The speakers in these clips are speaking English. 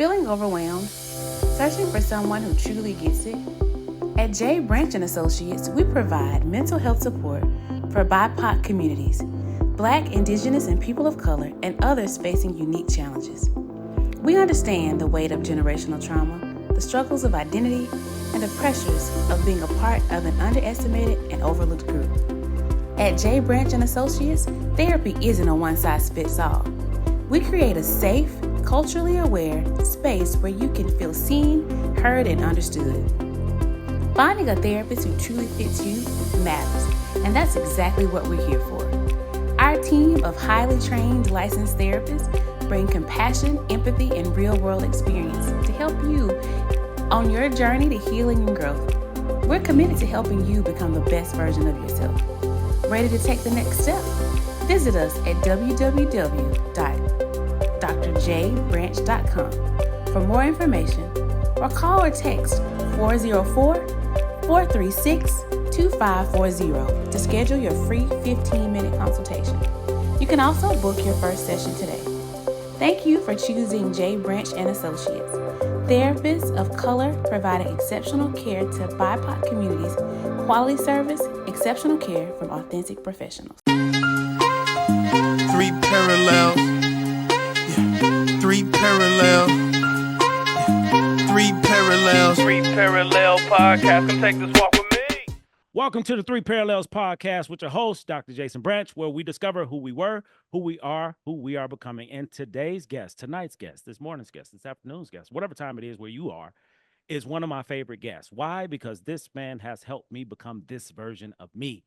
Feeling overwhelmed? Searching for someone who truly gets it? At J. Branch and Associates, we provide mental health support for BIPOC communities, Black, Indigenous, and people of color, and others facing unique challenges. We understand the weight of generational trauma, the struggles of identity, and the pressures of being a part of an underestimated and overlooked group. At J. Branch and Associates, therapy isn't a one-size-fits-all. We create a safe, culturally aware space where you can feel seen, heard, and understood. Finding a therapist who truly fits you matters, and that's exactly what we're here for. Our team of highly trained licensed therapists bring compassion, empathy, and real-world experience to help you on your journey to healing and growth. We're committed to helping you become the best version of yourself. Ready to take the next step? Visit us at www.drjbranch.com for more information, or call or text 404-436-2540 to schedule your free 15-minute consultation. You can also book your first session today. Thank you for choosing J. Branch and Associates, therapists of color providing exceptional care to BIPOC communities, quality service, exceptional care from authentic professionals. Three parallels. Yeah. Three parallels. Yeah. Three parallels. Three Parallel Podcast. Come take this walk with me. Welcome to the Three Parallels Podcast with your host, Dr. Jason Branch, where we discover who we were, who we are becoming. And tonight's guest, this morning's guest, this afternoon's guest, whatever time it is where you are, is one of my favorite guests. Why? Because this man has helped me become this version of me.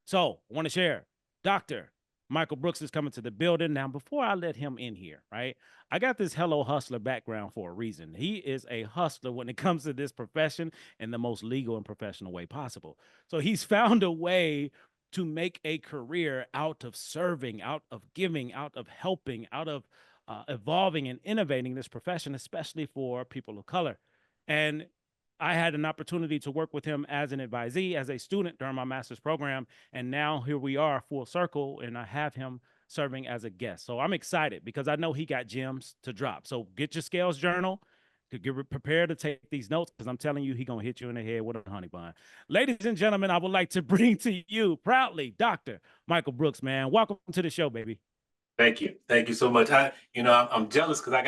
So I want to share, Dr. Michael Brooks is coming to the building. Now, before I let him in here, right, I got this Hello Hustler background for a reason. He is a hustler when it comes to this profession in the most legal and professional way possible. So he's found a way to make a career out of serving, out of giving, out of helping, out of evolving and innovating this profession, especially for people of color. And I had an opportunity to work with him as an advisee, as a student during my master's program. And now here we are full circle, and I have him serving as a guest. So I'm excited because I know he got gems to drop. So get your scales journal, get prepared to take these notes, because I'm telling you, he's going to hit you in the head with a honey bun. Ladies and gentlemen, I would like to bring to you proudly, Dr. Michael Brooks, man. Welcome to the show, baby. Thank you. Thank you so much. I'm jealous because I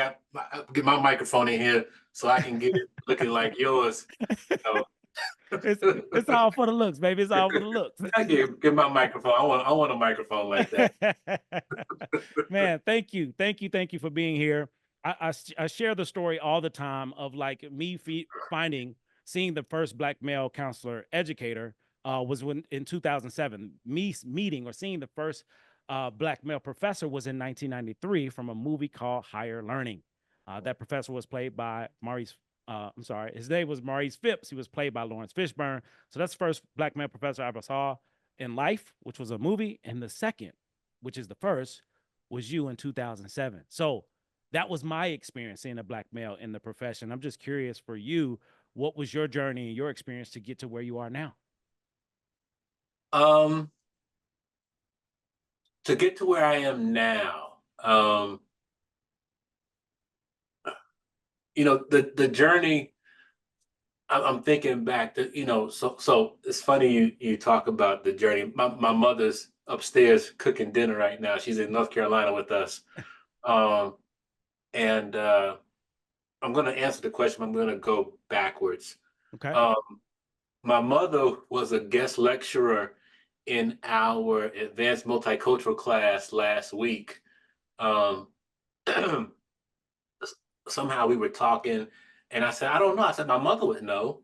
get my microphone in here so I can get it looking like yours. It's all for the looks, baby. It's all for the looks. I get my microphone. I want a microphone like that. Man, thank you for being here. I share the story all the time of like me seeing the first Black male counselor educator was in 2007. Me meeting or seeing the first Black male professor was in 1993 from a movie called Higher Learning. That professor was played by his name was Maurice Phipps. He was played by Lawrence Fishburne. So that's the first Black male professor I ever saw in life, which was a movie. And the second, which is the first, was you in 2007. So that was my experience seeing a Black male in the profession. I'm just curious for you, what was your journey and your experience to get to where you are now? To get to where I am now, the journey, I'm thinking back to, so it's funny you talk about the journey. My mother's upstairs cooking dinner right now. She's in North Carolina with us. And I'm going to answer the question. I'm going to go backwards. Okay. My mother was a guest lecturer in our advanced multicultural class last week. Somehow we were talking, and I said, I don't know. I said, my mother would know.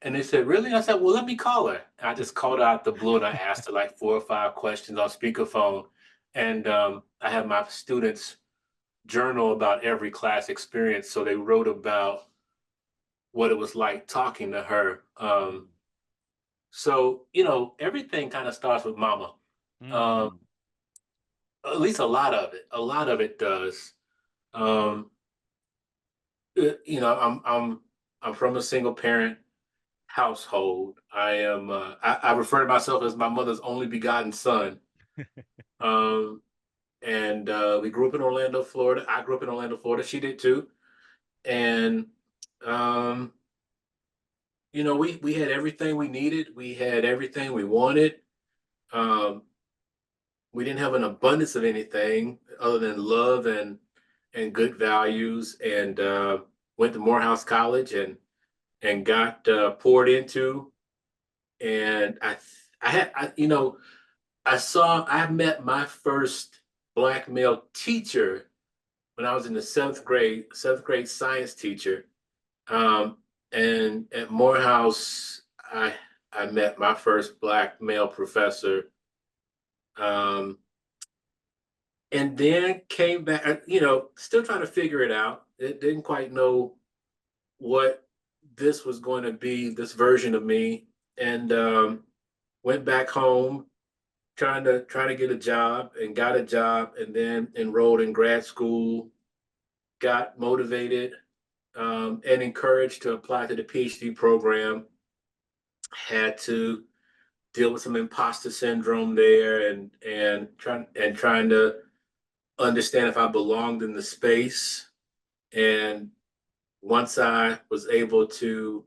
And they said, really? I said, well, let me call her. And I just called her out the blue, and I asked her like 4 or 5 questions on speakerphone. And I have my students journal about every class experience. So they wrote about what it was like talking to her. So, everything kind of starts with mama. At least a lot of it does. I'm from a single parent household. I refer to myself as my mother's only begotten son. And we grew up in Orlando, Florida. I grew up in Orlando, Florida. She did too. And we had everything we needed. We had everything we wanted. Um, we didn't have an abundance of anything other than love and good values. And went to Morehouse College and got poured into. And I met my first Black male teacher when I was in the seventh grade science teacher. Um, and at Morehouse, I met my first Black male professor. Um, and then came back, still trying to figure it out. It didn't quite know what this was going to be, this version of me, and went back home trying to get a job, and got a job, and then enrolled in grad school, got motivated and encouraged to apply to the PhD program. Had to deal with some imposter syndrome there, and trying to understand if I belonged in the space. And once I was able to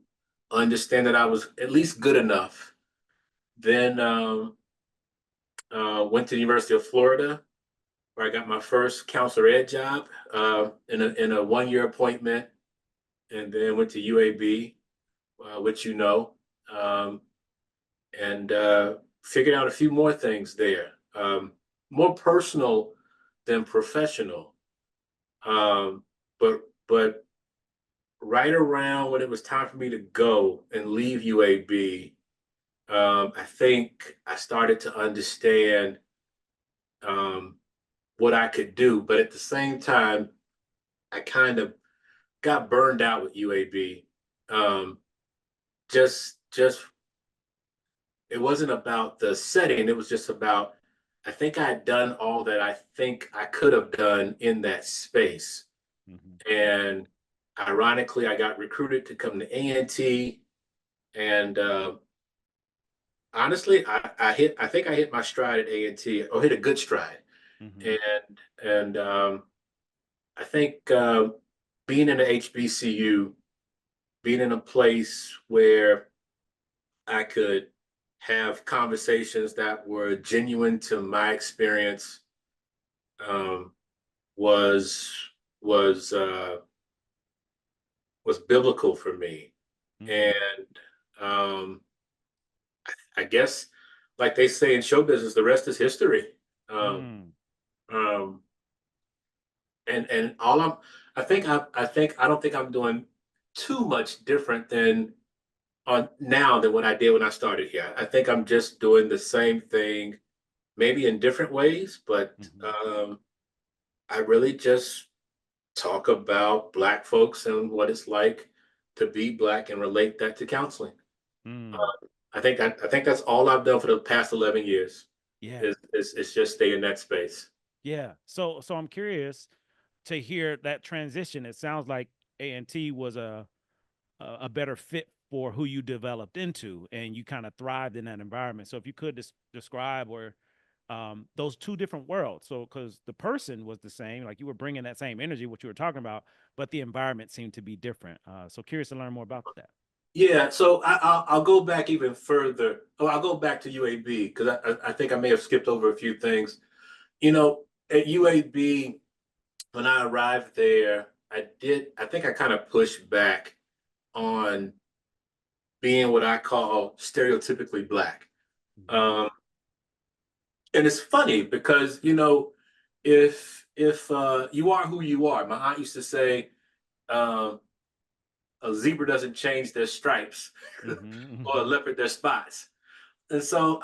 understand that I was at least good enough, then went to the University of Florida, where I got my first counselor ed job in a 1 year appointment, and then went to UAB, which um, and figured out a few more things there, more personal than professional. But right around when it was time for me to go and leave UAB, I think I started to understand what I could do. But at the same time, I kind of got burned out with UAB. Um, just it wasn't about the setting. It was just about, I think I had done all that I think I could have done in that space. Mm-hmm. And ironically, I got recruited to come to A&T. And honestly, I think I hit my stride at A&T, or hit a good stride. Mm-hmm. And I think being in the HBCU, being in a place where I could have conversations that were genuine to my experience, um, was was uh, was biblical for me. Mm-hmm. And um, I guess, like they say in show business, the rest is history. Um, Mm. um, and all I don't think I'm doing too much different than on now than what I did when I started here. I think I'm just doing the same thing, maybe in different ways, but Mm-hmm. I really just talk about Black folks and what it's like to be Black, and relate that to counseling. Mm. I think that's all I've done for the past 11 years, Yeah. is just stay in that space. Yeah. So I'm curious to hear that transition. It sounds like A&T was a better fit for who you developed into, and you kind of thrived in that environment. So if you could describe, or those two different worlds. So because the person was the same, like you were bringing that same energy, what you were talking about, but the environment seemed to be different. So curious to learn more about that. Yeah, so I'll go back even further. Oh, I'll go back to UAB, because I think I may have skipped over a few things. At UAB, when I arrived there, I think I kind of pushed back on being what I call stereotypically Black. Mm-hmm. Um, and it's funny because, if you are who you are, my aunt used to say, um, a zebra doesn't change their stripes, or a Mm-hmm. leopard their spots. And so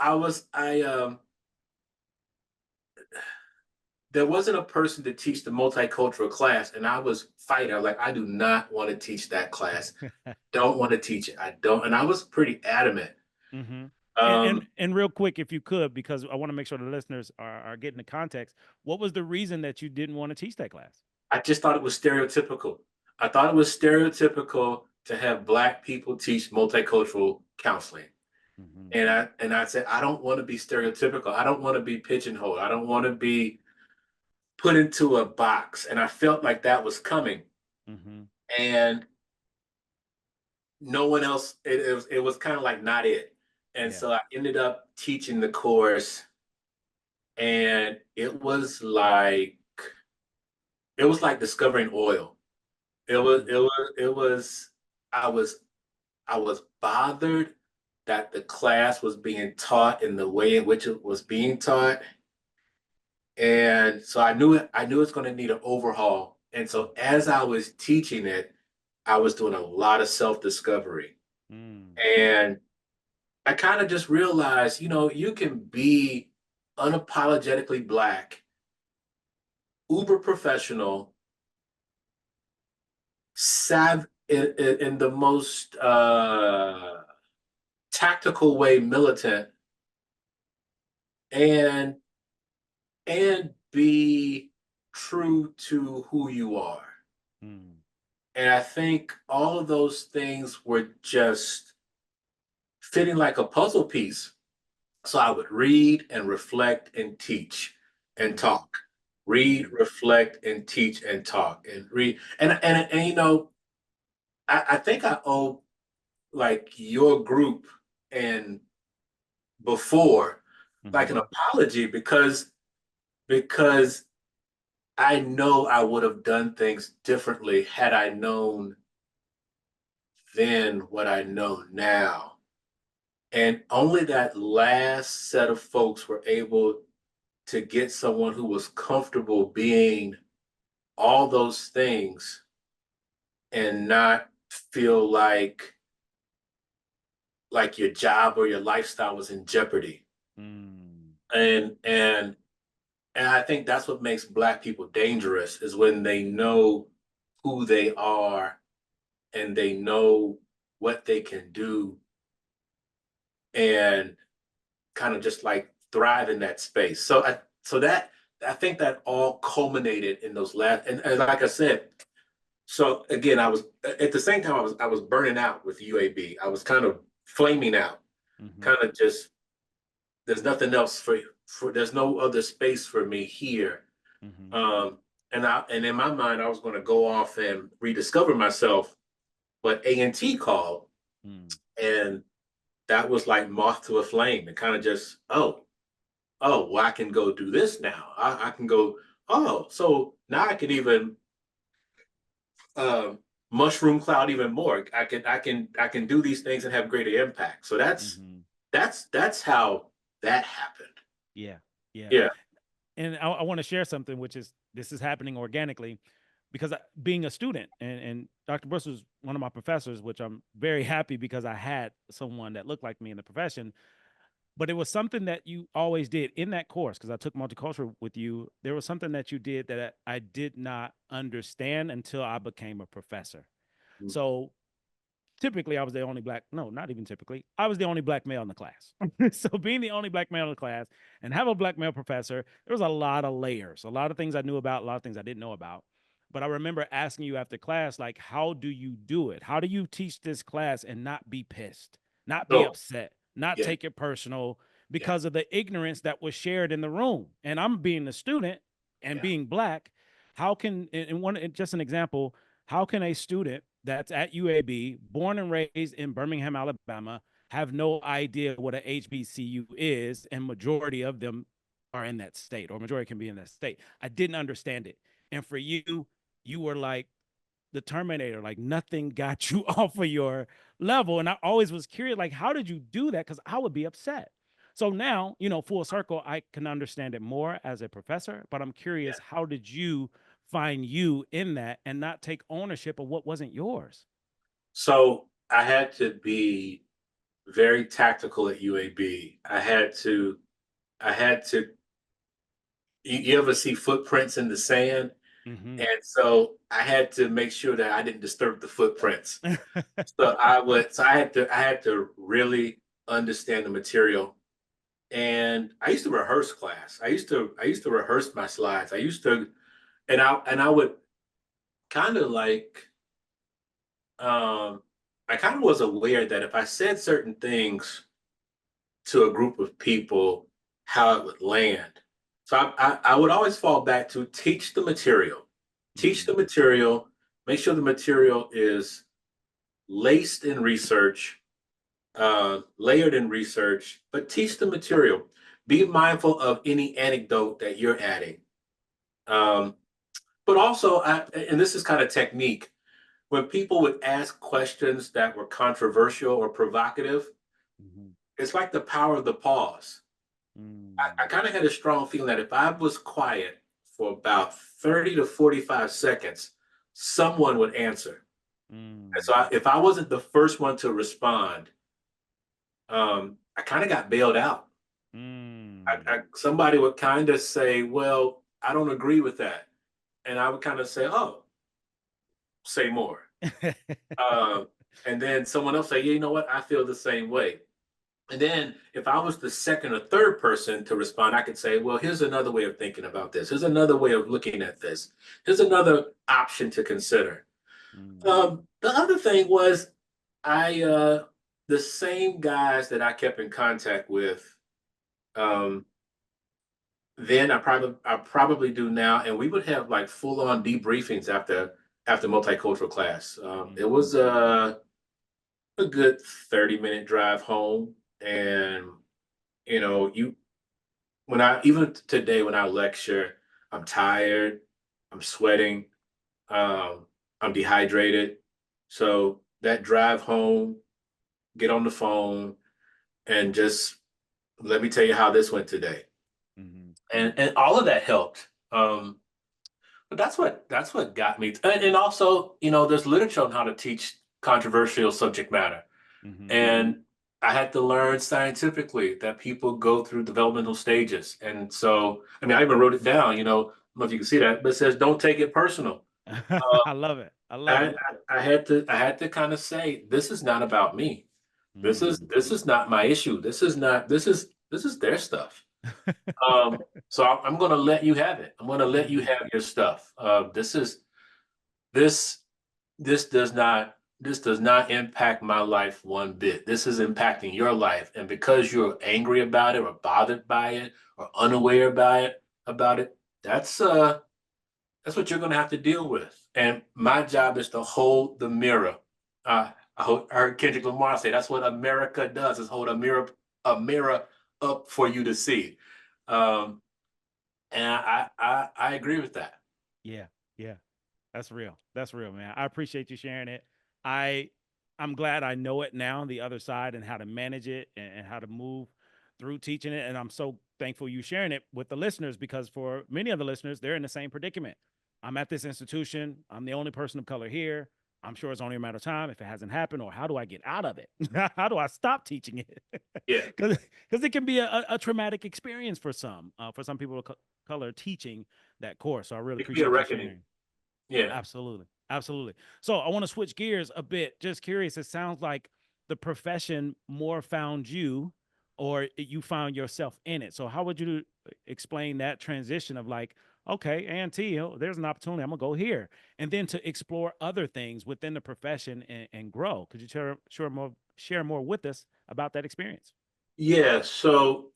there wasn't a person to teach the multicultural class, and I was fighting. Like, I do not want to teach that class. Don't want to teach it. I don't. And I was pretty adamant. Mm-hmm. And, and Um, and real quick, if you could, because I want to make sure the listeners are getting the context. What was the reason that you didn't want to teach that class? I just thought it was stereotypical. I thought it was stereotypical to have Black people teach multicultural counseling. Mm-hmm. And I said, I don't want to be stereotypical. I don't want to be pigeonholed. I don't want to be put into a box. And I felt like that was coming. Mm-hmm. and no one else. It was kind of like not it, and Yeah. so I ended up teaching the course, and it was like discovering oil. It was. I was I was bothered that the class was being taught in the way in which it was being taught. And so I knew it's going to need an overhaul. And so as I was teaching it, I was doing a lot of self-discovery. Mm. And I kind of just realized, you can be unapologetically Black, uber professional, in the most tactical way, militant, and be true to who you are. Mm. And I think all of those things were just fitting like a puzzle piece. So I would read and reflect and teach and talk. Read, reflect, and teach and talk and read. And I think I owe like your group and before like an apology because I know I would have done things differently had I known then what I know now. And only that last set of folks were able to get someone who was comfortable being all those things and not feel like your job or your lifestyle was in jeopardy. Mm. And I think that's what makes Black people dangerous is when they know who they are and they know what they can do and kind of just like thrive in that space. I think that all culminated in those last and like I said, so again, I was at the same time I was burning out with UAB. I was kind of flaming out, kind of just there's nothing else for there's no other space for me here. Um, and in my mind, I was going to go off and rediscover myself, but A&T called, and that was like moth to a flame. And kind of just well, I can go do this now. I can go. So now I can even mushroom cloud even more. I can do these things and have greater impact. So that's how that happened. Yeah. Yeah. Yeah. And I want to share something, which is this is happening organically because being a student and Dr. Bruce was one of my professors, which I'm very happy because I had someone that looked like me in the profession. But it was something that you always did in that course because I took multicultural with you. There was something that you did that I did not understand until I became a professor. Mhm. So typically I was the only Black, no, not even typically, I was the only Black male in the class. So being the only Black male in the class and have a Black male professor, there was a lot of layers, a lot of things I knew about, a lot of things I didn't know about. But I remember asking you after class, like, how do you do it? How do you teach this class and not be pissed, not be So upset, not yeah, take it personal yeah, because of the ignorance that was shared in the room? And I'm being a student and yeah. being Black. How can, just an example, how can a student that's at UAB, born and raised in Birmingham, Alabama, have no idea what a HBCU is, and majority of them are in that state, or majority can be in that state? I didn't understand it. And for you, you were like the Terminator, like nothing got you off of your level. And I always was curious, like, how did you do that? Because I would be upset. So now, full circle, I can understand it more as a professor, but I'm curious, how did you find you in that and not take ownership of what wasn't yours? So I had to be very tactical at UAB. I had to, you ever see footprints in the sand? Mm-hmm. And so I had to make sure that I didn't disturb the footprints. So I had to really understand the material. And I used to rehearse class. I used to rehearse my slides. I would kind of like, I kind of was aware that if I said certain things to a group of people, how it would land. So I would always fall back to teach the material, Mm-hmm. make sure the material is laced in research, layered in research, but teach the material. Be mindful of any anecdote that you're adding. But also, and this is kind of technique, when people would ask questions that were controversial or provocative, it's like the power of the pause. I kind of had a strong feeling that if I was quiet for about 30 to 45 seconds, someone would answer. And so if I wasn't the first one to respond, I kind of got bailed out. Somebody would kind of say, well, I don't agree with that. And I would kind of say, oh, say more. And then someone else say, yeah, you know what? I feel the same way. And then if I was the second or third person to respond, I could say, well, here's another way of thinking about this. Here's another way of looking at this. Here's another option to consider. The other thing was the same guys that I kept in contact with, then I probably do now. And we would have like full on debriefings after multicultural class. It was a good 30-minute drive home. And, you know, even today when I lecture, I'm tired, I'm sweating, I'm dehydrated. So that drive home, get on the phone and just let me tell you how this went today. And all of that helped. But that's what got me. And also, you know, there's literature on how to teach controversial subject matter. And I had to learn scientifically that people go through developmental stages. And so, I mean, I even wrote it down, you know, I don't know if you can see that, but it says, don't take it personal. I love it. I had to kind of say, this is not about me. This is not my issue. This is their stuff. So I'm going to let you have it. I'm going to let you have your stuff. This does not impact my life one bit. This is impacting your life. And because you're angry about it or bothered by it or unaware about it, that's what you're going to have to deal with. And my job is to hold the mirror. I heard Kendrick Lamar say that's what America does, is hold a mirror up for you to see. And I agree with that. Yeah. That's real, man. I appreciate you sharing it. I'm glad I know it now, the other side, and how to manage it and how to move through teaching it. And I'm so thankful you sharing it with the listeners, because for many of the listeners, they're in the same predicament. I'm at this institution. I'm the only person of color here. I'm sure it's only a matter of time if it hasn't happened, or how do I get out of it? How do I stop teaching it? Yeah. Because it can be a traumatic experience for some people of color teaching that course. So I really appreciate you sharing. Yeah, absolutely. So I want to switch gears a bit. Just curious, it sounds like the profession more found you, or you found yourself in it. So how would you explain that transition of like, okay, A&T, there's an opportunity, I'm gonna go here, and then to explore other things within the profession and grow? Could you share more with us about that experience? Yeah. So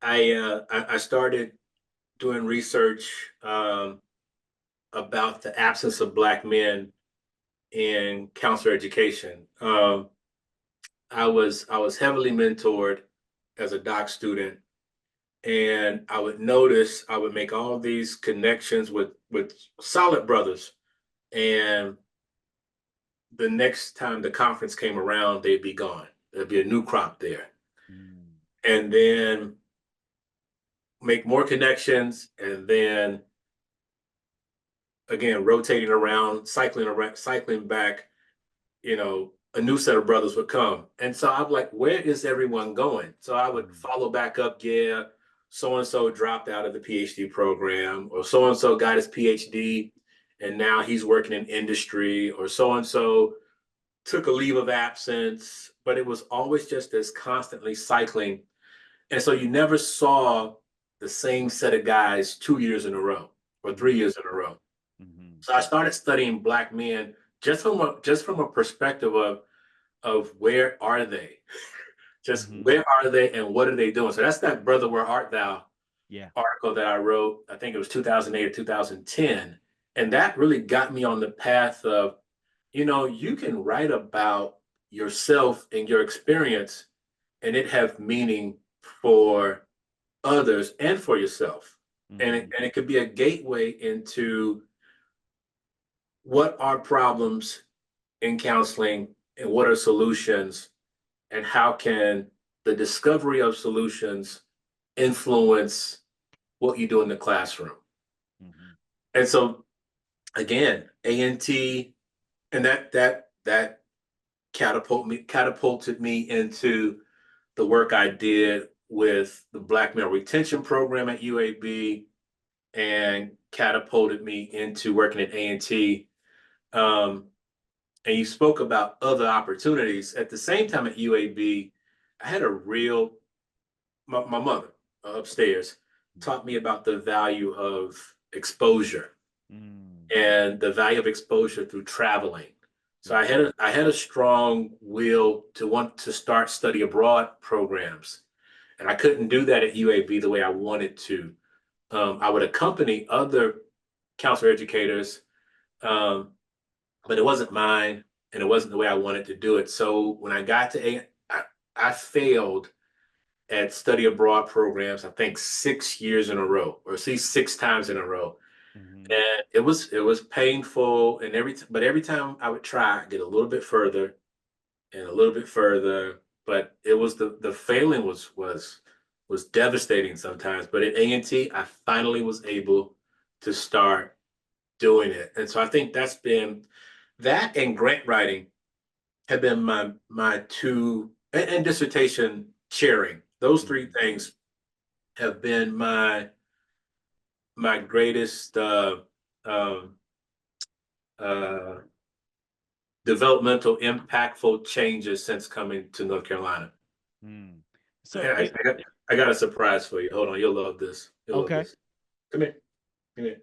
I started doing research about the absence of Black men in counselor education. I was heavily mentored as a doc student, and I would make all these connections with solid brothers, and the next time the conference came around, they'd be gone. There'd be a new crop there. And then make more connections, and then again, rotating around, cycling back, you know, a new set of brothers would come. And so I'm like, where is everyone going? So I would follow back up. Yeah, so-and-so dropped out of the PhD program, or so-and-so got his PhD and now he's working in industry, or so-and-so took a leave of absence, but it was always just this constantly cycling. And so you never saw the same set of guys 2 years in a row or 3 years in a row. So I started studying Black men just from a perspective of where are they? Just where are they and what are they doing? So that's that Brother, Where Art Thou Yeah. article that I wrote. I think it was 2008 or 2010. And that really got me on the path of, you can write about yourself and your experience and it have meaning for others and for yourself. Mm-hmm. And it could be a gateway into what are problems in counseling and what are solutions and how can the discovery of solutions influence what you do in the classroom. Mm-hmm. And so again, A&T, and that catapulted me into the work I did with the Black Male Retention Program at UAB and catapulted me into working at A&T. And you spoke about other opportunities. At the same time at UAB, I had my mother upstairs taught me about the value of exposure Mm. and the value of exposure through traveling. So Yeah. I had a strong will to want to start study abroad programs. And I couldn't do that at UAB the way I wanted to. I would accompany other counselor educators, but it wasn't mine and it wasn't the way I wanted to do it. So when I got to I failed at study abroad programs, I think 6 years in a row, or at least 6 times in a row. Mm-hmm. And it was painful. And but every time I would try, I'd get a little bit further and a little bit further. But it was the failing was devastating sometimes. But at A&T, I finally was able to start doing it. And so I think that and grant writing have been my two, and dissertation sharing. Those three Mm-hmm. things have been my greatest um, uh, developmental, impactful changes since coming to North Carolina. Mm. So I, I, got, I got a surprise for you. Hold on, you'll love this. You'll love okay. this. Come here. Come here.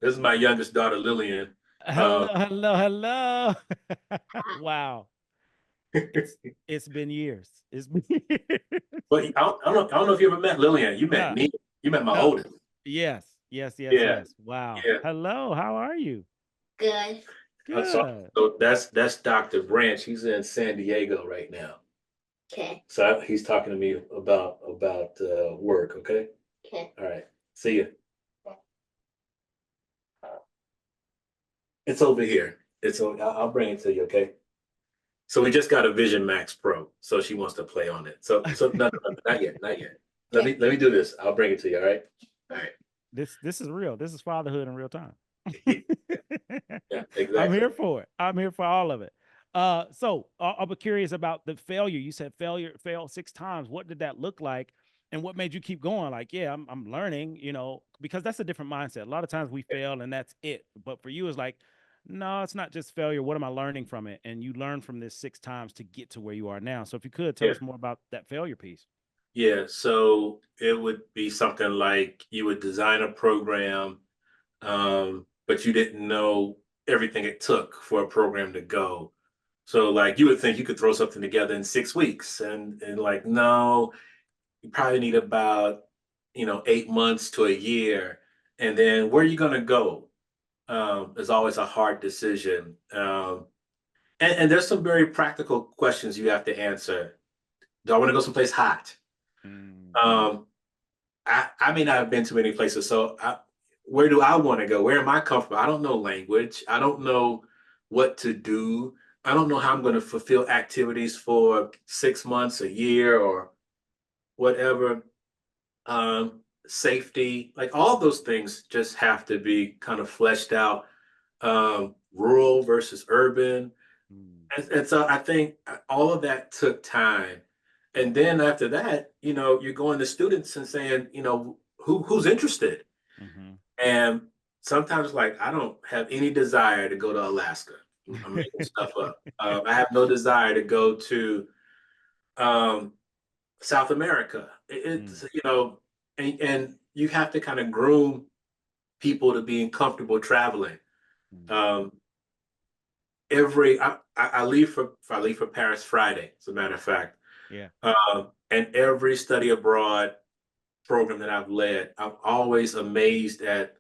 This is my youngest daughter, Lillian. Hello, hello, hello. Wow. It's been years. It's been years. But I don't know if you ever met Lillian. You met No, me. You met my no. oldest. Yes, yes, yes, Yeah, yes. Wow. yeah. Hello, how are you? Good. So, Good. so that's Dr. Branch. He's in San Diego right now. Okay. So he's talking to me about work. Okay. Okay. All right. See you. It's over here. I'll bring it to you. Okay. So we just got a Vision Max Pro. So she wants to play on it. So no, not yet, not yet. Let me do this. I'll bring it to you. All right. All right. This is real. This is fatherhood in real time. Yeah, I'm exactly. here for it. I'm here for all of it. So I'll be curious about the failure. You said failed 6 times. What did that look like? And what made you keep going? Like, yeah, I'm learning, because that's a different mindset. A lot of times we fail and that's it. But for you, it's like, no, it's not just failure. What am I learning from it? And you learn from this 6 times to get to where you are now. So if you could tell Yeah. us more about that failure piece. Yeah. So it would be something like you would design a program, but you didn't know everything it took for a program to go. So like you would think you could throw something together in 6 weeks, and like no, you probably need about 8 months to a year, and then where are you gonna go? Is always a hard decision, and there's some very practical questions you have to answer. Do I want to go someplace hot? Mm, Um, I may not have been to many places, so where do I want to go? Where am I comfortable? I don't know language. I don't know what to do. I don't know how I'm going to fulfill activities for 6 months, a year, or whatever. Safety, like all those things just have to be kind of fleshed out. Rural versus urban. mm, And so I think all of that took time. And then after that, you're going to students and saying, who's interested? mhm. And sometimes like, I don't have any desire to go to Alaska. I'm making stuff up. I have no desire to go to um, South America. Mm, It's, and you have to kind of groom people to being comfortable traveling. mm. Um, I leave for Paris Friday, as a matter of fact. Yeah. And every study abroad program that I've led, I'm always amazed at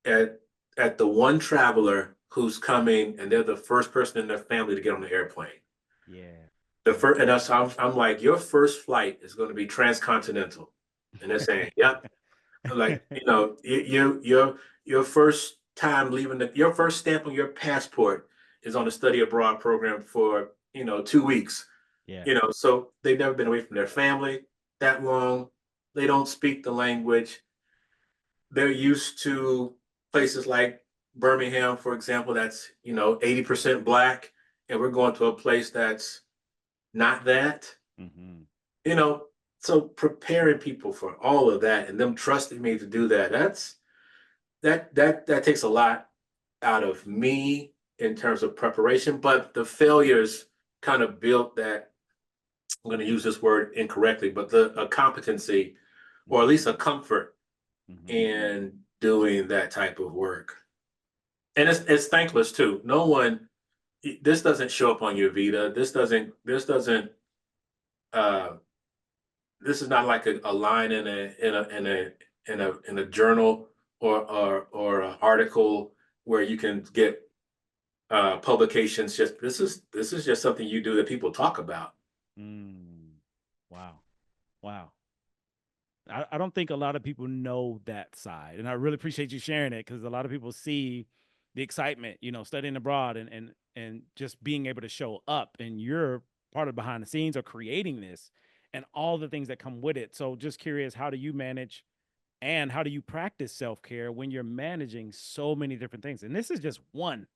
at the one traveler who's coming and they're the first person in their family to get on the airplane. Yeah. The first, and that's I'm like, your first flight is going to be transcontinental, and they're saying, "Yep." Like, your first time leaving your first stamp on your passport is on a study abroad program for 2 weeks. Yeah. So they've never been away from their family that long. They don't speak the language. They're used to places like Birmingham, for example, that's 80% black, and we're going to a place that's not that. Mm-hmm. you know so preparing people for all of that and them trusting me to do that takes a lot out of me in terms of preparation, but the failures kind of built that. I'm going to use this word incorrectly, but a competency, or at least a comfort Mm-hmm. in doing that type of work. And it's thankless too. No one, this doesn't show up on your Vita. Uh this is not like a line in a journal, or an article where you can get publications. Just this is just something you do that people talk about. Wow. Wow. I don't think a lot of people know that side. And I really appreciate you sharing it, because a lot of people see the excitement, studying abroad and just being able to show up. And you're part of behind the scenes or creating this and all the things that come with it. So just curious, how do you manage and how do you practice self-care when you're managing so many different things? And this is just one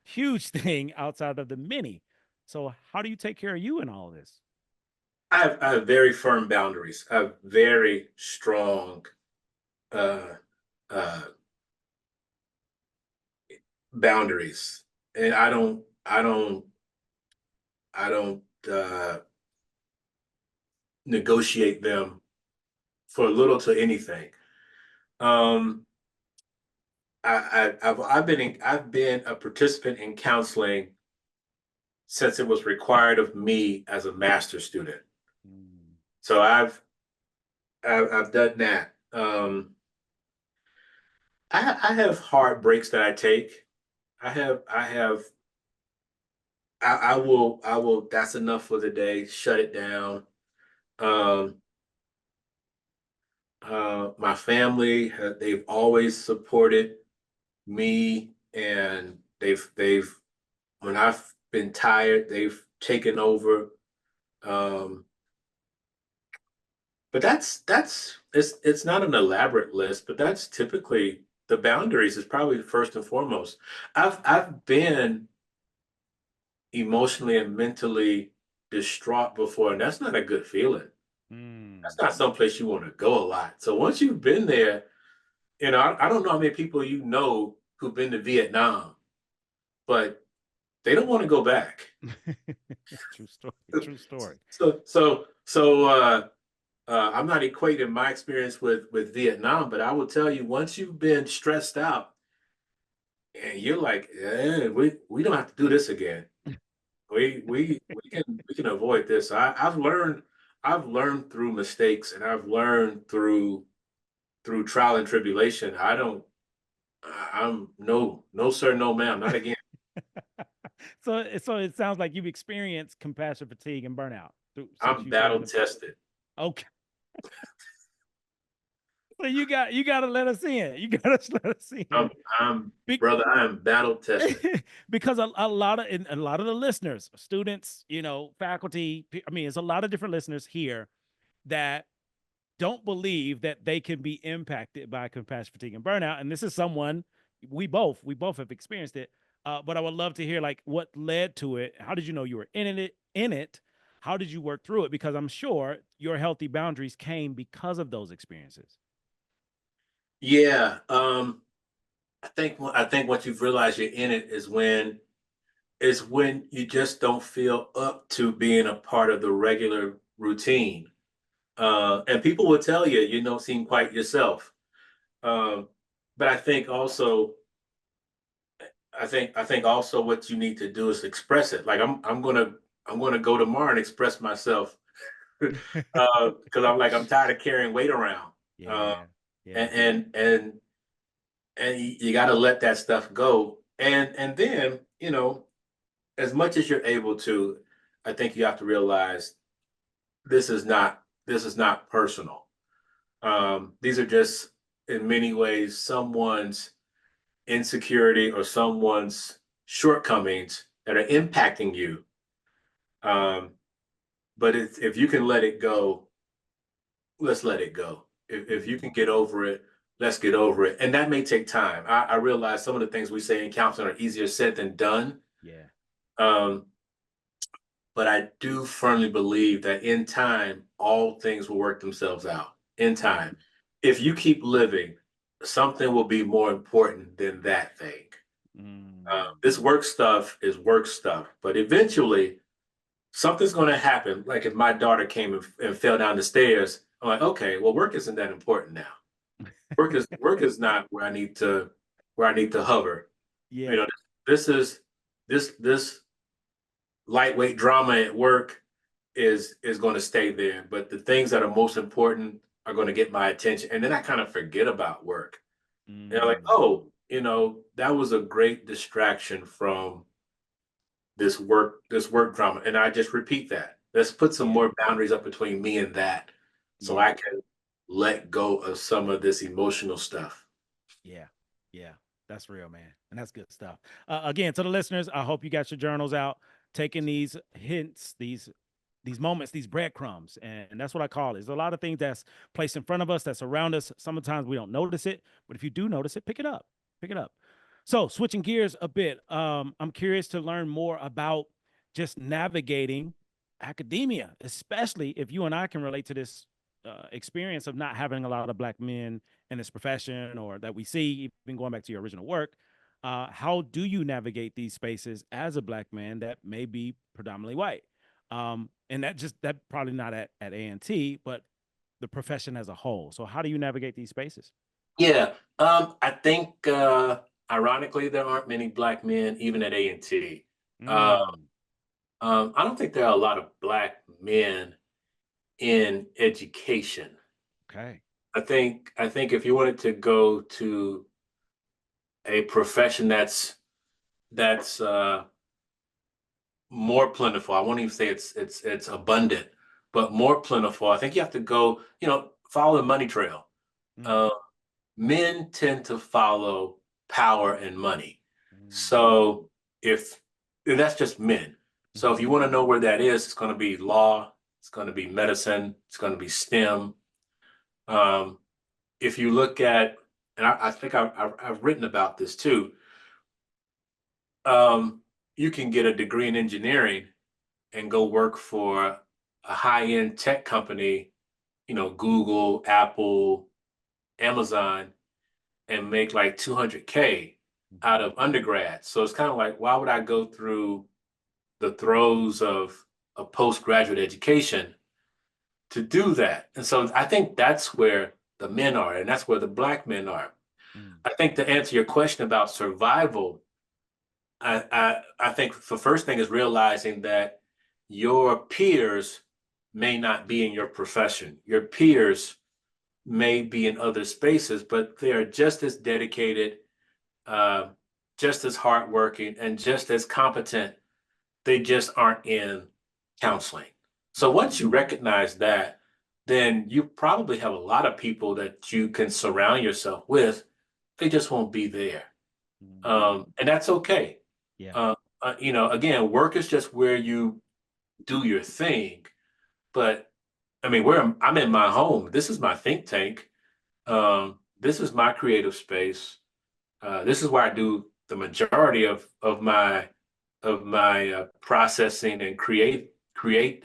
huge thing outside of the many. So how do you take care of you in all of this? I have very firm boundaries. I have very strong uh, uh, boundaries, and I don't negotiate them for little to anything. Um, I've been a participant in counseling since it was required of me as a master's student. So I've done that. I have hard breaks that I take. I will. That's enough for the day. Shut it down. Um, my family, they've always supported me, and they've when I've been tired, they've taken over. Um, but it's not an elaborate list, but that's typically the boundaries is probably first and foremost. I've been emotionally and mentally distraught before, and that's not a good feeling. That's not someplace you want to go a lot. So once you've been there, I don't know how many people who've been to Vietnam, but they don't want to go back. True story. True story. So I'm not equating my experience with Vietnam, but I will tell you, once you've been stressed out and you're like, we don't have to do this again. We can avoid this. I've learned through mistakes, and I've learned through trial and tribulation. I'm no sir, no ma'am, not again. So it sounds like you've experienced compassion fatigue and burnout since I'm you've been battle in the. tested. Okay. So you got to let us in. You got to let us in. Brother, I am battle tested. Because a lot of the listeners, students, faculty, I mean, it's a lot of different listeners here that don't believe that they can be impacted by compassion fatigue and burnout. And this is someone we both have experienced it. But I would love to hear, like, what led to it. How did you know you were in it? How did you work through it? Because I'm sure your healthy boundaries came because of those experiences. Yeah. I think once you've realized you're in it is when you just don't feel up to being a part of the regular routine. And people will tell you, you don't seem quite yourself. But I think also what you need to do is express it. Like I'm gonna go tomorrow and express myself because I'm tired of carrying weight around. Yeah. Yeah. And you got to let that stuff go. And then, as much as you're able to, I think you have to realize this is not personal. These are just in many ways someone's insecurity or someone's shortcomings that are impacting you. Um, but if you can let it go, let's let it go. If you can get over it, let's get over it. And that may take time. I realize some of the things we say in counseling are easier said than done. Yeah. Um, but I do firmly believe that in time, all things will work themselves out. In time, if you keep living, something will be more important than that thing. This work stuff is work stuff, but eventually something's going to happen. Like if my daughter came and fell down the stairs, I'm like, okay, well, work isn't that important now. Work is not where I need to hover. Yeah. You know, this lightweight drama at work is going to stay there, but the things that are most important are going to get my attention, and then I kind of forget about work. And I'm like, oh, that was a great distraction from this work drama, and I just repeat that. Let's put some Yeah. more boundaries up between me and that, so Yeah. I can let go of some of this emotional stuff. Yeah. Yeah. That's real, man. And that's good stuff. Again, to the listeners, I hope you got your journals out, taking these hints, these moments, these breadcrumbs. And that's what I call it. There's a lot of things that's placed in front of us, that's around us. Sometimes we don't notice it, but if you do notice it, pick it up. Pick it up. So switching gears a bit, I'm curious to learn more about just navigating academia, especially if you and I can relate to this experience of not having a lot of Black men in this profession, or that we see, even going back to your original work. How do you navigate these spaces as a Black man that may be predominantly white? And that probably not at A&T, but the profession as a whole. So how do you navigate these spaces? Yeah, I think ironically there aren't many Black men even at A&T. Uh, Mm, I don't think there are a lot of Black men in education. okay. I think if you wanted to go to a profession that's more plentiful, I won't even say it's abundant, but more plentiful. I think you have to go, follow the money trail. Mm, Uh, Men tend to follow power and money. mm, So if and that's just men. So if mhm, you want to know where that is, it's going to be law, it's going to be medicine, it's going to be STEM. Um, if you look at, and I think I've written about this too, you can get a degree in engineering and go work for a high-end tech company, Google, Apple, Amazon, and make like 200K out mhm. of undergrad. So it's kind of like, why would I go through the throes of a postgraduate education to do that? And so I think that's where the men are, and that's where the Black men are. Mm, I think to answer your question about survival, I think the first thing is realizing that your peers may not be in your profession. Your peers may be in other spaces, but they are just as dedicated, uh, just as hardworking, and just as competent. They just aren't in counseling. So once you recognize that, then you probably have a lot of people that you can surround yourself with. They just won't be there. mm. And that's okay. Yeah. Uh, again, work is just where you do your thing. But I mean, I'm in my home. This is my think tank. This is my creative space. This is where I do the majority of my processing and create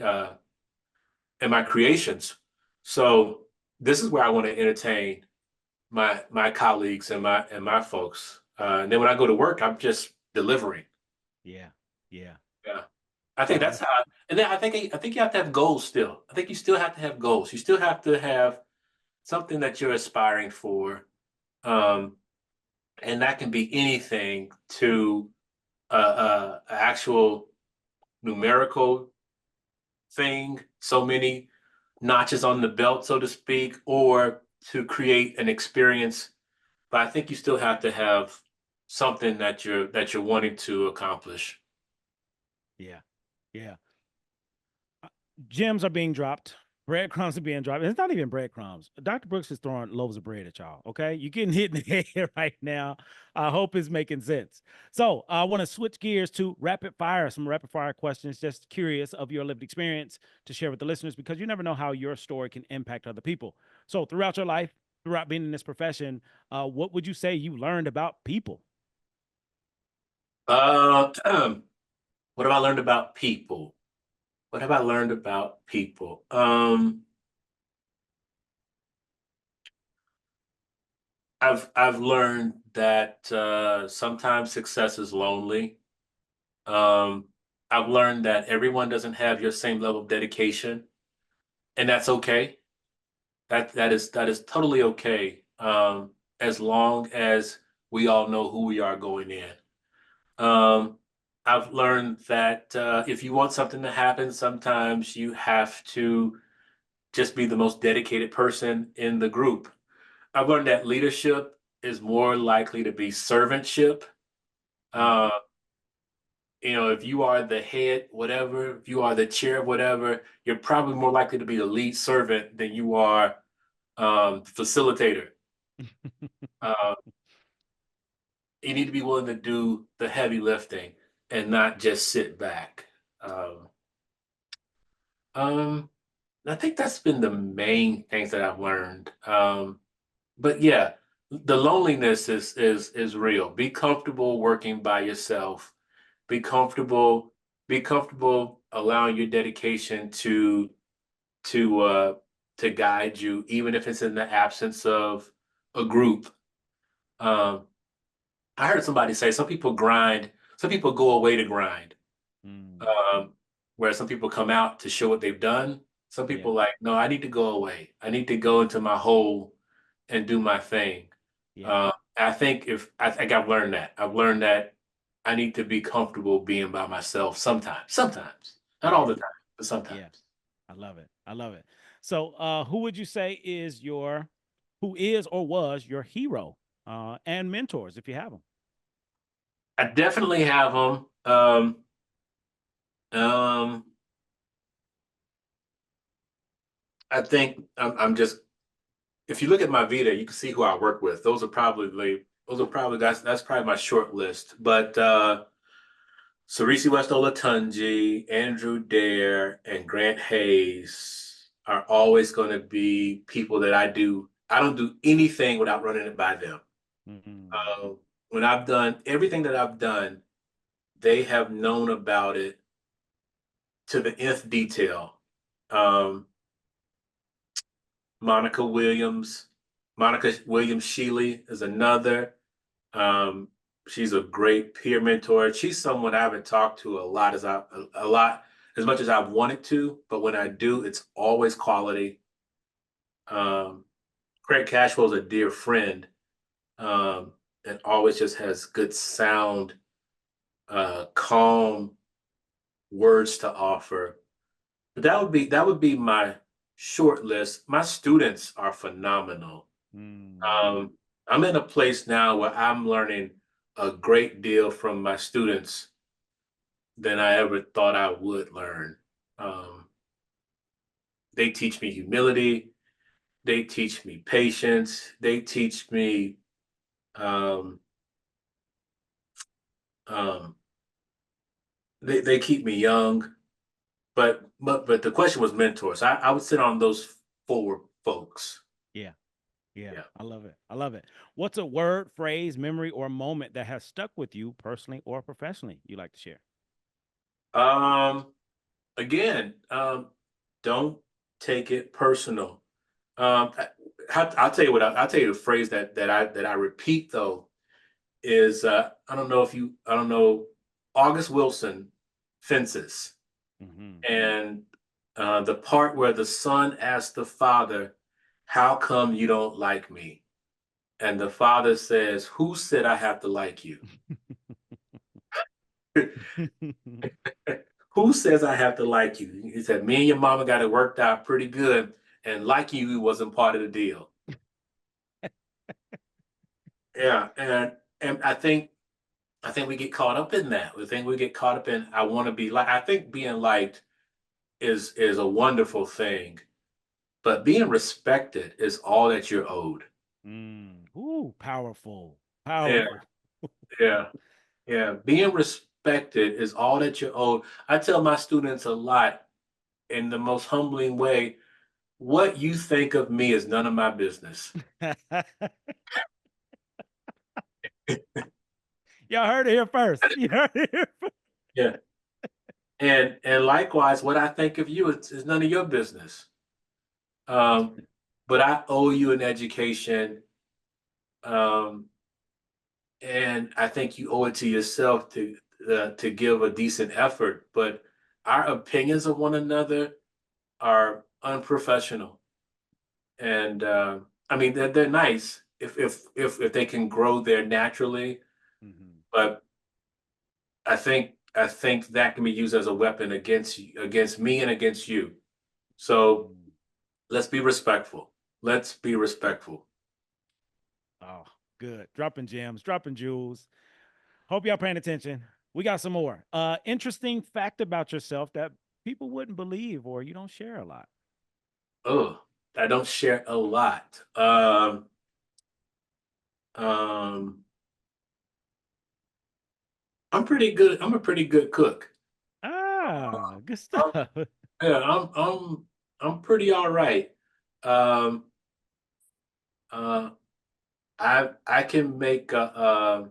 and my creations. So this is where I want to entertain my colleagues and my folks. And then when I go to work, I'm just delivering. Yeah. Yeah. Yeah, I think No, that's that's how. And then I think you have to have goals still. I think you still have to have goals. You still have to have something that you're aspiring for. Um, and that can be anything to actual numerical thing. So many notches on the belt, so to speak, or to create an experience. But I think you still have to have something that you're wanting to accomplish. Yeah. Yeah. Gems are being dropped. Breadcrumbs are being dropped. It's not even breadcrumbs. Dr. Brooks is throwing loaves of bread at y'all. Okay. You're getting hit in the head right now. I hope it's making sense. So I want to switch gears to rapid fire, some rapid fire questions. Just curious of your lived experience to share with the listeners, because you never know how your story can impact other people. So throughout your life, throughout being in this profession, what would you say you learned about people? What have I learned about people? What have I learned about people? I've learned that sometimes success is lonely. Um, I've learned that everyone doesn't have your same level of dedication, and that's okay. That is totally okay. As long as we all know who we are going in. Um, I've learned that if you want something to happen, sometimes you have to just be the most dedicated person in the group. I've learned that leadership is more likely to be servantship. Uh, if you are the head, whatever, if you are the chair, whatever, you're probably more likely to be the lead servant than you are facilitator. Uh, you need to be willing to do the heavy lifting and not just sit back. Um, um, I think that's been the main things that I've learned. But yeah, the loneliness is real. Be comfortable working by yourself. Be comfortable. Be comfortable allowing your dedication to uh, to guide you, even if it's in the absence of a group. Um, I heard somebody say some people grind. Some people go away to grind. Mm, Where some people come out to show what they've done. Some yeah. people like, no, I need to go away. I need to go into my hole and do my thing. Yeah. I think I've learned that. I've learned that I need to be comfortable being by myself sometimes. Sometimes. Not all Yeah. the time, but Yeah. sometimes. I love it. I love it. So, who would you say who is or was your hero and mentors, if you have them? I definitely have them. Um, I think I'm just if you look at my Vita, you can see who I work with. That's probably my short list. But Cerisi West Olatunji, Andrew Dare, and Grant Hayes are always going to be people that I don't do anything without running it by them. Mm-hmm. Uh, when I've done everything that I've done, they have known about it to the nth detail. Um, Monica Williams, Monica Williams Sheely is another. Um, she's a great peer mentor. She's someone I haven't talked to a lot as much as I've wanted to, but when I do, it's always quality. Um, Craig Cashwell is a dear friend, and always just has good sound, calm words to offer. But that would be my short list. My students are phenomenal. Mm, Um, I'm in a place now where I'm learning a great deal from my students than I ever thought I would learn. Um, they teach me humility. They teach me patience. They teach me. Um, um, they keep me young. But the question was mentors. I would sit on those four folks. yeah. Yeah. Yeah. I love it. I love it. What's a word, phrase, memory, or moment that has stuck with you personally or professionally you like to share? Um, Again, don't take it personal. I'll tell you I'll tell you the phrase that I repeat though is I don't know August Wilson fences Mm-hmm. and the part where the son asked the father, "How come you don't like me?" And the father says, "Who said I have to like you?" Who who says I have to like you? He said, me and your mama got it worked out pretty good, and liking you wasn't part of the deal. Yeah, and I think we get caught up in that. We think we get caught up in I want to be like. I think being liked is a wonderful thing, but being respected is all that you're owed. Ooh, powerful, Yeah, powerful. yeah, yeah. Being respected is all that you're owed. I tell my students a lot in the most humbling way. What you think of me is none of my business. Y'all heard it here first. You heard it here first. Yeah. And likewise, what I think of you is none of your business. But I owe you an education, um, and I think you owe it to yourself to give a decent effort. But our opinions of one another are unprofessional, and I mean they're nice if they can grow there naturally, but I think that can be used as a weapon against me and against you. So let's be respectful. Let's be respectful. Oh, good. Dropping gems, dropping jewels. Hope y'all paying attention. We got some more. Interesting fact about yourself that people wouldn't believe or you don't share a lot. Oh, I don't share a lot. Um, I'm pretty good. I'm a pretty good cook. Ah, good I'm, stuff. yeah, I'm pretty all right. Um, uh, I can make a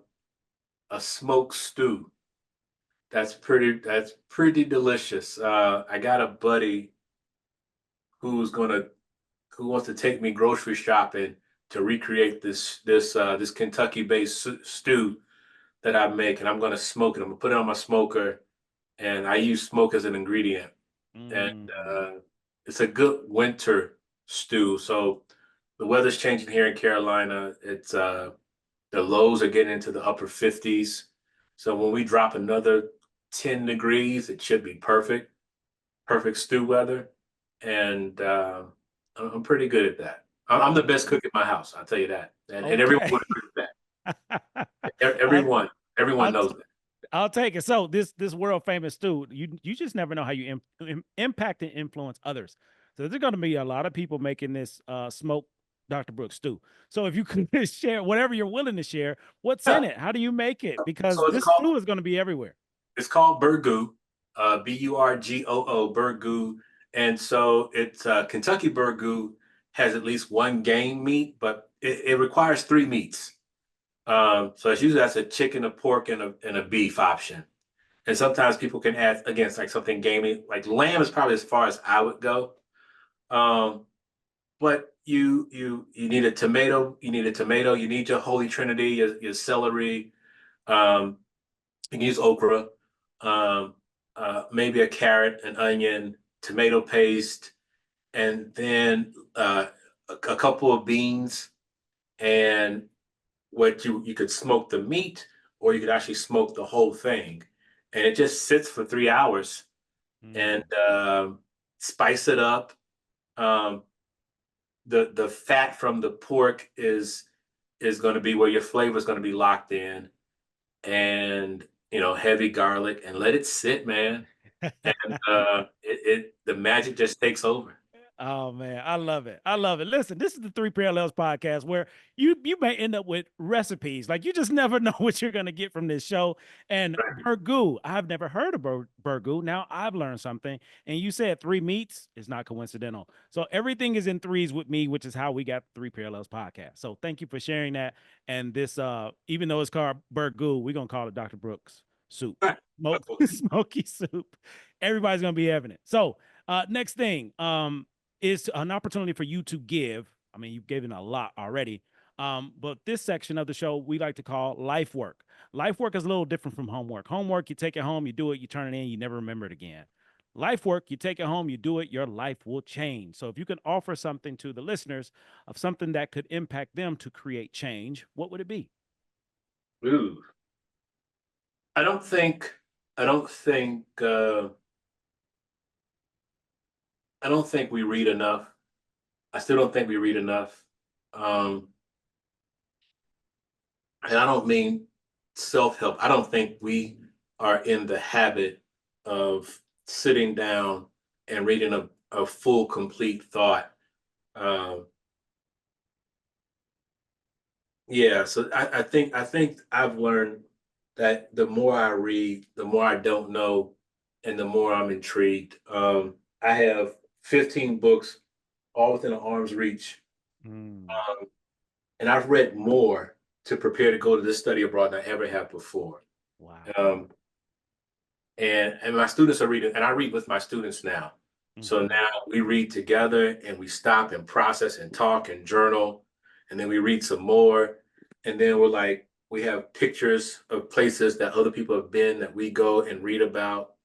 smoked stew. That's pretty delicious. I got a buddy who's gonna who wants to take me grocery shopping to recreate this Kentucky-based stew that I make, and I'm gonna smoke it. I'm gonna put it on my smoker, and I use smoke as an ingredient. And it's a good winter stew. So the weather's changing here in Carolina. It's the lows are getting into the upper 50s. So when we drop another 10 degrees, it should be perfect stew weather. And I'm pretty good at that. I'm the best cook in my house. I'll tell you that. And everyone Okay. would agree with that. I'll, Everyone I'll, knows that. I'll take it. So this world famous stew, you just never know how you impact and influence others. So there's going to be a lot of people making this smoked Dr. Brooks stew. So if you could share whatever you're willing to share, what's in Yeah. it? How do you make it? Because So this stew is going to be everywhere. it's called burgoo, Burgoo, burgoo. And so it's Kentucky burgoo has at least one game meat, but it requires three meats. So it's usually that's a chicken, a pork, and a beef option. And sometimes people can add against like something gamey, like lamb is probably as far as I would go. Um, but you need a tomato, you need your holy trinity, your celery, um, you can use okra, um, maybe a carrot, an onion, tomato paste, and then a couple of beans. And what you could smoke the meat, or you could actually smoke the whole thing, and it just sits for 3 hours. And spice it up. Um, the fat from the pork is going to be where your flavor is going to be locked in, and heavy garlic, and let it sit, man. And the magic just takes over. Oh man, I love it. I love it. Listen, this is the Three Parallels podcast where you may end up with recipes. Like you just never know what you're gonna get from this show. And burgoo, I've never heard of burgoo. Now I've learned something. And you said three meats is not coincidental. So everything is in threes with me, which is how we got Three Parallels podcast. So thank you for sharing that. And this, even though it's called burgoo, we're gonna call it Dr. Brooks soup, smoky soup. Everybody's gonna be having it. So next thing, is an opportunity for you to give. I mean, you've given a lot already. But this section of the show we like to call life work. Life work is a little different from homework. Homework, you take it home, you do it, you turn it in, you never remember it again. Life work, you take it home, you do it, your life will change. So if you can offer something to the listeners of something that could impact them to create change, what would it be? Ooh. I don't think I don't think we read enough. I still don't think we read enough. Um, and I don't mean self-help. I don't think we are in the habit of sitting down and reading a full, complete thought. Um, yeah, so I think I've learned that the more I read, the more I don't know, and the more I'm intrigued. I have 15 books all within an arm's reach. Mm, Um, and I've read more to prepare to go to this study abroad than I ever have before. wow. Um, and my students are reading, and I read with my students now. So Mhm. now we read together and we stop and process and talk and journal, and then we read some more. And then we're like, we have pictures of places that other people have been that we go and read about.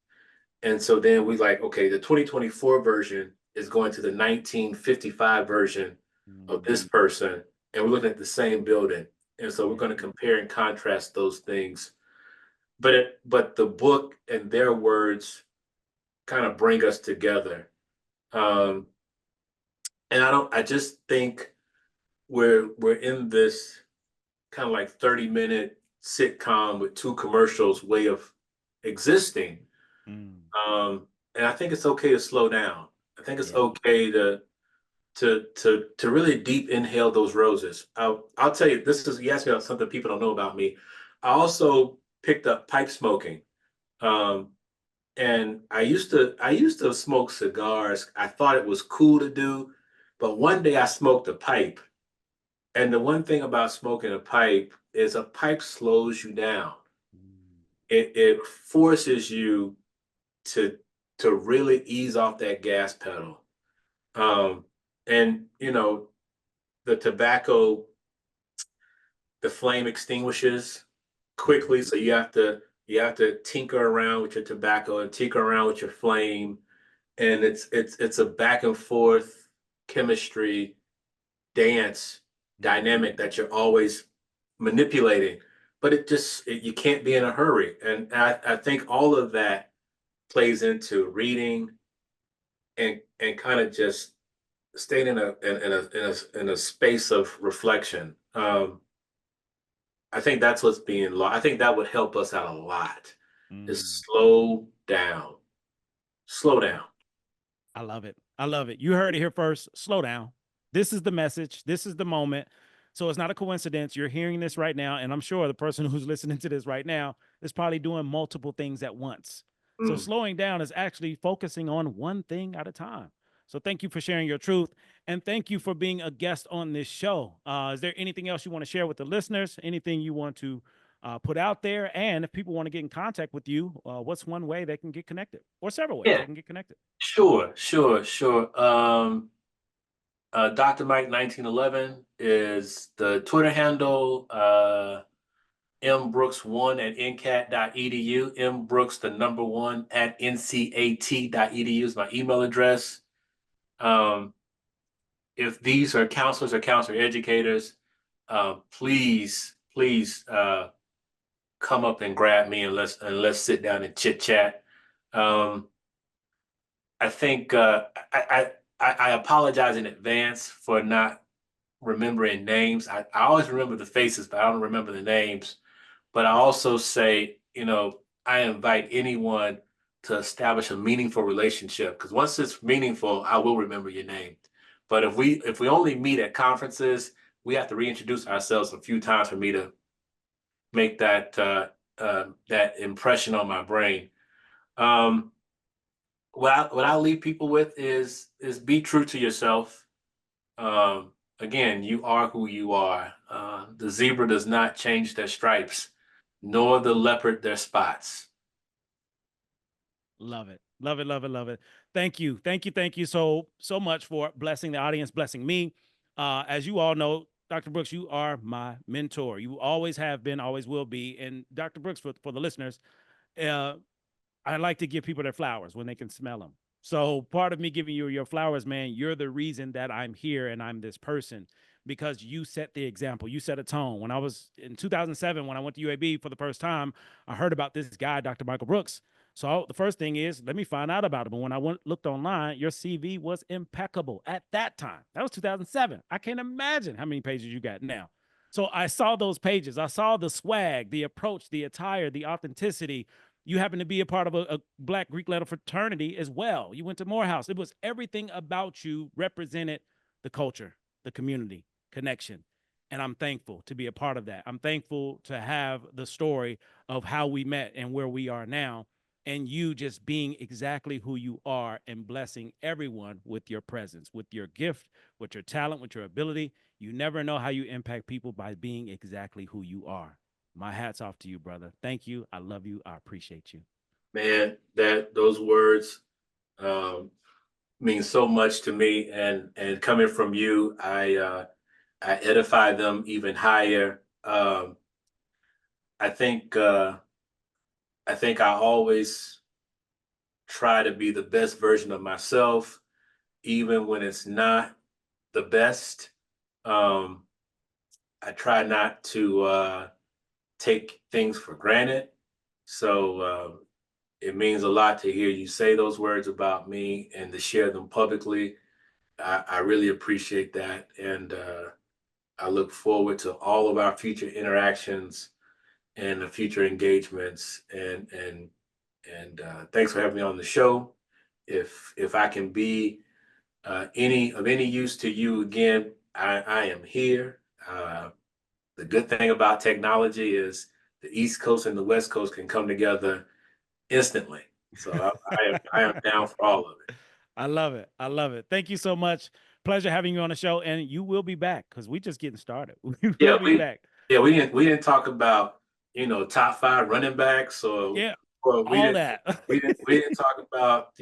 And so then we like, okay, the 2024 version is going to the 1955 version of Mm, this person, and we're looking at the same building. And so we're yeah. going to compare and contrast those things. But the book and their words kind of bring us together. Um, and I just think we're in this kind of like 30-minute sitcom with two commercials way of existing. Mm, And I think it's okay to slow down. I think it's yeah. okay to really deep inhale those roses. I'll tell you, this is you asked me about something people don't know about me. I also picked up pipe smoking. Um, and I used to smoke cigars. I thought it was cool to do, but one day I smoked a pipe. And the one thing about smoking a pipe is a pipe slows you down. Mm, It forces you to to really ease off that gas pedal. Um, and the tobacco, the flame extinguishes quickly, mhm. so you have to tinker around with your tobacco and tinker around with your flame, and it's a back and forth chemistry dance Mhm. dynamic that you're always manipulating, but you can't be in a hurry, and I think all of that plays into reading and kind of just staying in a space of reflection. I think that's what's being lost. I think that would help us out a lot. Is Mm. slow down. I love it. I love it. You heard it here first. Slow down. This is the message. This is the moment. So it's not a coincidence. You're hearing this right now. And I'm sure the person who's listening to this right now is probably doing multiple things at once. So Mm. slowing down is actually focusing on one thing at a time. So thank you for sharing your truth. And thank you for being a guest on this show. Is there anything else you want to share with the listeners? Anything you want to put out there? And if people want to get in contact with you, what's one way they can get connected or several ways Yeah, they can get connected? sure. Dr. Mike 1911 is the Twitter handle. mbrooks1 at ncat.edu. mbrooks, the number one, at ncat.edu is my email address. Um, if these are counselors or counselor educators, please come up and grab me and let's sit down and chit chat. Um, I think I apologize in advance for not remembering names. I always remember the faces, but I don't remember the names. But I also say, I invite anyone to establish a meaningful relationship because once it's meaningful, I will remember your name. But if we only meet at conferences, we have to reintroduce ourselves a few times for me to make that impression on my brain. Um, what I leave people with is be true to yourself. Again, you are who you are. The zebra does not change their stripes, nor the leopard their spots. Love it. Love it. Love it. Love it. Thank you. Thank you. Thank you so much for blessing the audience, blessing me. As you all know, Dr. Brooks, you are my mentor. You always have been, always will be. And Dr. Brooks, for the listeners, uh, I like to give people their flowers when they can smell them. So part of me giving you your flowers, man, you're the reason that I'm here and I'm this person because you set the example. You set a tone. When I was in 2007, when I went to UAB for the first time, I heard about this guy, Dr. Michael Brooks. So the first thing is, let me find out about it. But when I looked online, your CV was impeccable at that time. That was 2007. I can't imagine how many pages you got now. So I saw those pages. I saw the swag, the approach, the attire, the authenticity. You happen to be a part of a Black Greek letter fraternity as well. You went to Morehouse. It was everything about you represented the culture, the community, connection. And I'm thankful to be a part of that. I'm thankful to have the story of how we met and where we are now, and you just being exactly who you are and blessing everyone with your presence, with your gift, with your talent, with your ability. You never know how you impact people by being exactly who you are. My hat's off to you, brother. Thank you. I love you. I appreciate you. Man, those words mean so much to me, and coming from you, I edify them even higher. I think I always try to be the best version of myself, even when it's not the best. I try not to take things for granted. So it means a lot to hear you say those words about me and to share them publicly. I really appreciate that. And I look forward to all of our future interactions and the future engagements. And thanks for having me on the show. If I can be any use to you again, I am here. The good thing about technology is the East Coast and the West Coast can come together instantly. So I am down for all of it. I love it. I love it. Thank you so much. Pleasure having you on the show, and you will be back because we just getting started. We will be back. Yeah, we didn't talk about top 5 running backs or all that. we didn't talk about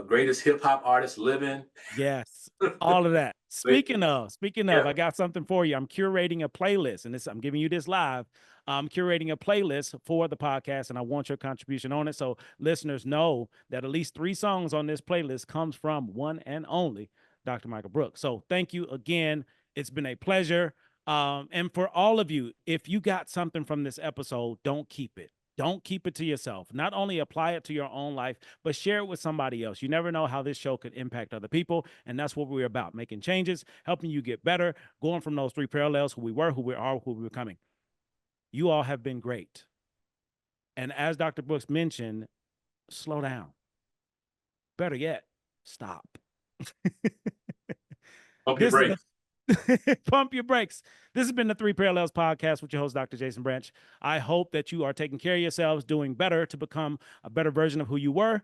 greatest hip hop artists living. Yes, all of that. Speaking of, I got something for you. I'm curating a playlist, and I'm giving you this live. I'm curating a playlist for the podcast, and I want your contribution on it. So listeners know that at least 3 songs on this playlist comes from one and only Dr. Michael Brooks. So thank you again. It's been a pleasure. And for all of you, if you got something from this episode, don't keep it. Don't keep it to yourself. Not only apply it to your own life, but share it with somebody else. You never know how this show could impact other people. And that's what we're about, making changes, helping you get better, going from those 3 parallels, who we were, who we are, who we're becoming. You all have been great. And as Dr. Brooks mentioned, slow down. Better yet, stop. Pump your brakes. Pump your brakes. This has been the 3 Parallels podcast with your host, Dr. Jason Branch. I hope that you are taking care of yourselves, doing better to become a better version of who you were,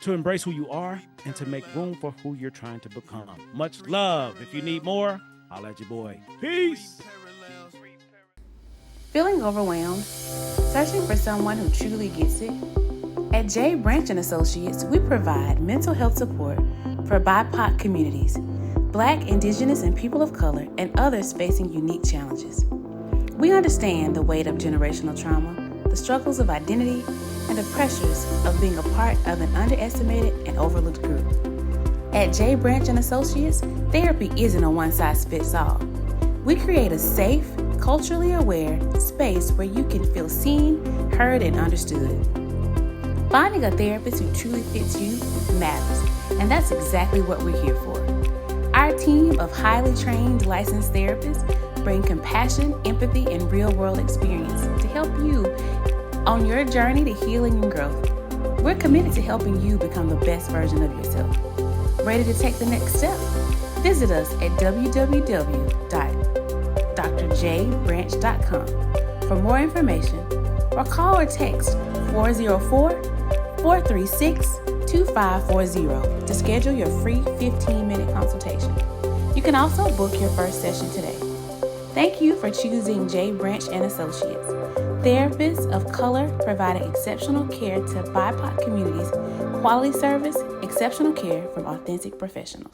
to embrace who you are, and to make room for who you're trying to become. Much love. If you need more, holla at your boy. Peace. Feeling overwhelmed? Searching for someone who truly gets it? At J. Branch & Associates, we provide mental health support for BIPOC communities, Black, Indigenous, and people of color, and others facing unique challenges. We understand the weight of generational trauma, the struggles of identity, and the pressures of being a part of an underestimated and overlooked group. At J. Branch & Associates, therapy isn't a one-size-fits-all. We create a safe, culturally aware space where you can feel seen, heard, and understood. Finding a therapist who truly fits you matters, and that's exactly what we're here for. Our team of highly trained licensed therapists bring compassion, empathy, and real-world experience to help you on your journey to healing and growth. We're committed to helping you become the best version of yourself. Ready to take the next step? Visit us at www.drjbranch.com for more information, or call or text 404-436-2540 to schedule your free 15-minute consultation. You can also book your first session today. Thank you for choosing J. Branch & Associates, therapists of color providing exceptional care to BIPOC communities, quality service, exceptional care from authentic professionals.